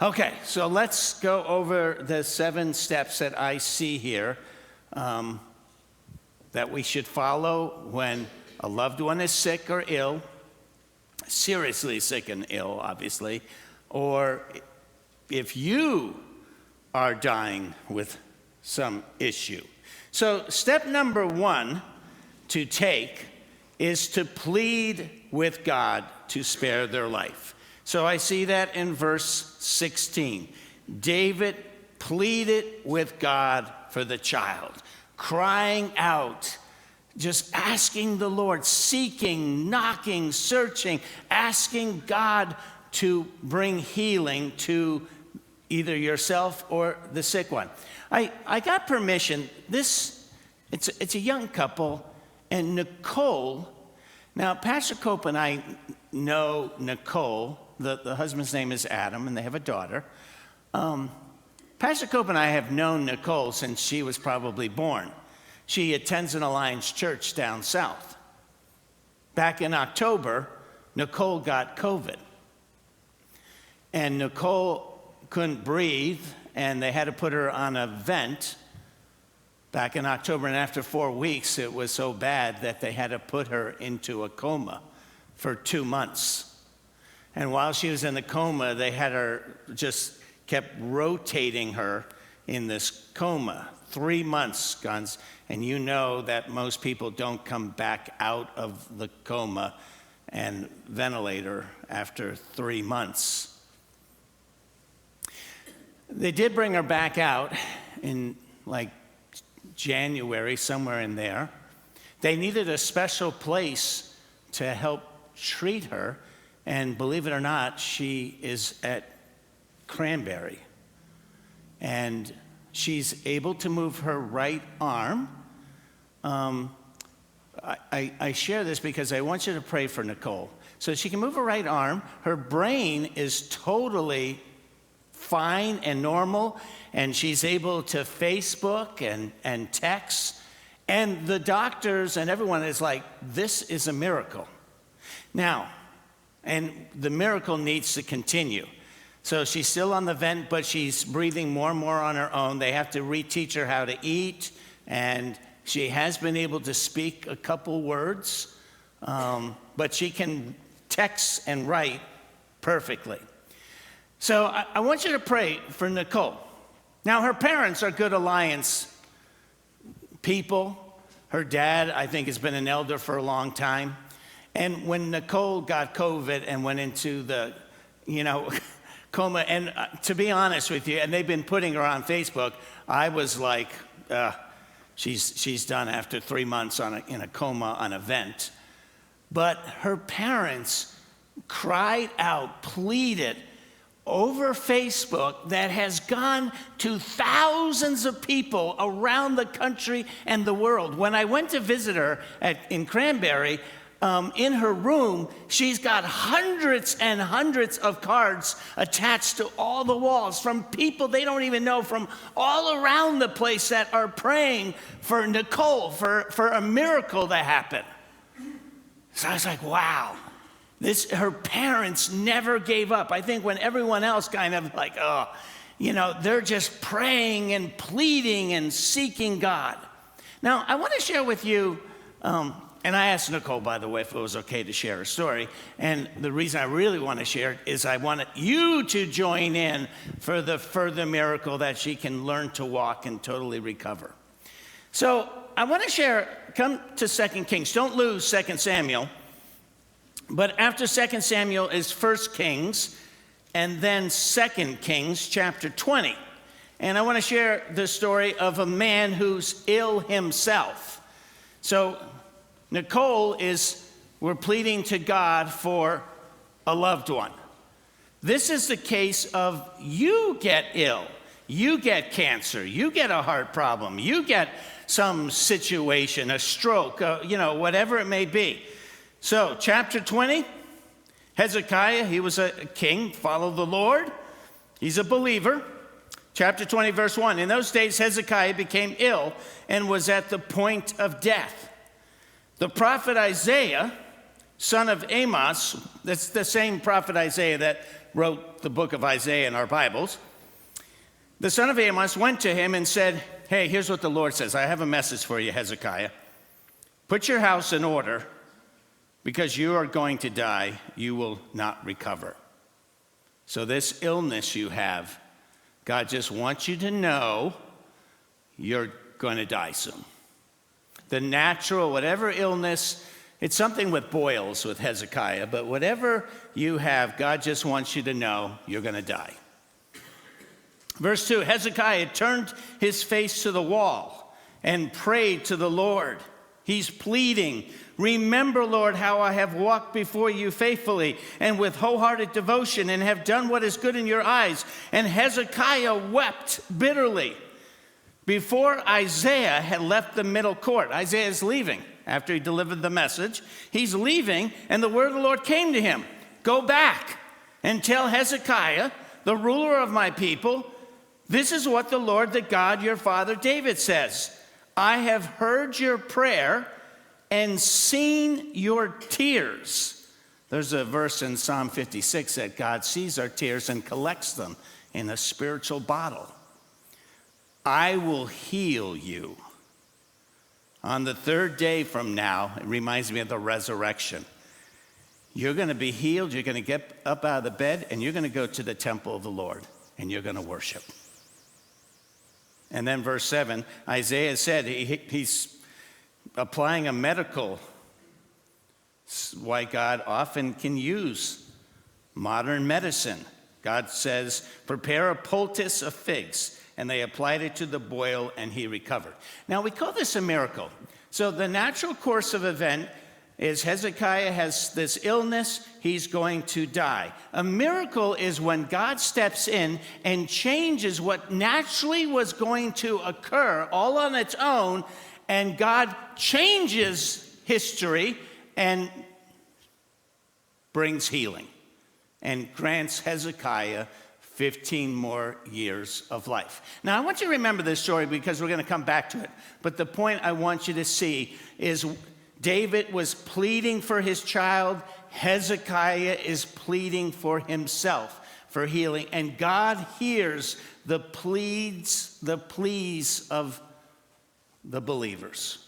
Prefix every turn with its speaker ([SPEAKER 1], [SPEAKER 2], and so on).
[SPEAKER 1] Okay, so let's go over the 7 steps that I see here that we should follow when a loved one is sick or ill, seriously sick and ill, obviously, or if you are dying with some issue. So step number 1 to take is to plead with God to spare their life. So I see that in verse 16. David pleaded with God for the child, crying out, just asking the Lord, seeking, knocking, searching, asking God to bring healing to either yourself or the sick one. I got permission. It's a young couple, and Nicole. Now, Pastor Cope and I know Nicole. The husband's name is Adam, and they have a daughter. Pastor Cope and I have known Nicole since she was probably born. She attends an Alliance church down south. Back in October, Nicole got COVID. And Nicole couldn't breathe, and they had to put her on a vent back in October. And after 4 weeks, it was so bad that they had to put her into a coma for 2 months. And while she was in the coma, they had her just kept rotating her in this coma. 3 months, Guns, and you know that most people don't come back out of the coma and ventilator after 3 months. They did bring her back out in like January, somewhere in there. They needed a special place to help treat her, and believe it or not, she is at Cranberry. And she's able to move her right arm. I share this because I want you to pray for Nicole. So she can move her right arm. Her brain is totally fine and normal, and she's able to Facebook and text. And the doctors and everyone is like, this is a miracle. Now, and the miracle needs to continue. So she's still on the vent, but she's breathing more and more on her own. They have to reteach her how to eat, and she has been able to speak a couple words, but she can text and write perfectly. So I want you to pray for Nicole. Now, her parents are good Alliance people. Her dad, I think, has been an elder for a long time. And when Nicole got COVID and went into the, coma, and to be honest with you, and they've been putting her on Facebook, I was like, she's done after 3 months in a coma on a vent. But her parents cried out, pleaded over Facebook that has gone to thousands of people around the country and the world. When I went to visit her in Cranberry, in her room, she's got hundreds and hundreds of cards attached to all the walls from people they don't even know from all around the place that are praying for Nicole, for a miracle to happen. So I was like, wow. Her parents never gave up. I think when everyone else kind of like, they're just praying and pleading and seeking God. Now, I want to share with you, and I asked Nicole, by the way, if it was okay to share her story. And the reason I really want to share it is I want you to join in for the further miracle that she can learn to walk and totally recover. So I want to share, come to 2 Kings. Don't lose 2 Samuel. But after 2 Samuel is 1 Kings, and then 2 Kings chapter 20. And I want to share the story of a man who's ill himself. So Nicole we're pleading to God for a loved one. This is the case of you get ill, you get cancer, you get a heart problem, you get some situation, a stroke, whatever it may be. So, chapter 20, Hezekiah, he was a king, followed the Lord. He's a believer. Chapter 20, verse 1. In those days, Hezekiah became ill and was at the point of death. The prophet Isaiah, son of Amos, that's the same prophet Isaiah that wrote the book of Isaiah in our Bibles, the son of Amos went to him and said, hey, here's what the Lord says. I have a message for you, Hezekiah. Put your house in order, because you are going to die. You will not recover. So this illness you have, God just wants you to know you're going to die soon. The natural, whatever illness, it's something with boils with Hezekiah, but whatever you have, God just wants you to know you're going to die. Verse 2, Hezekiah turned his face to the wall and prayed to the Lord. He's pleading, remember, Lord, how I have walked before you faithfully and with wholehearted devotion and have done what is good in your eyes. And Hezekiah wept bitterly. Before Isaiah had left the middle court, Isaiah is leaving after he delivered the message. He's leaving, and the word of the Lord came to him. Go back and tell Hezekiah, the ruler of my people, this is what the Lord, the God, your father David says. I have heard your prayer and seen your tears. There's a verse in Psalm 56 that God sees our tears and collects them in a spiritual bottle. I will heal you. On the third day from now, it reminds me of the resurrection. You're going to be healed. You're going to get up out of the bed, and you're going to go to the temple of the Lord, and you're going to worship. And then verse 7, Isaiah said he's applying a medical, why God often can use modern medicine. God says, prepare a poultice of figs. And they applied it to the boil, and he recovered. Now, we call this a miracle. So the natural course of event is Hezekiah has this illness. He's going to die. A miracle is when God steps in and changes what naturally was going to occur all on its own, and God changes history and brings healing and grants Hezekiah 15 more years of life. Now, I want you to remember this story because we're going to come back to it. But the point I want you to see is David was pleading for his child. Hezekiah is pleading for himself for healing. And God hears the pleas of the believers.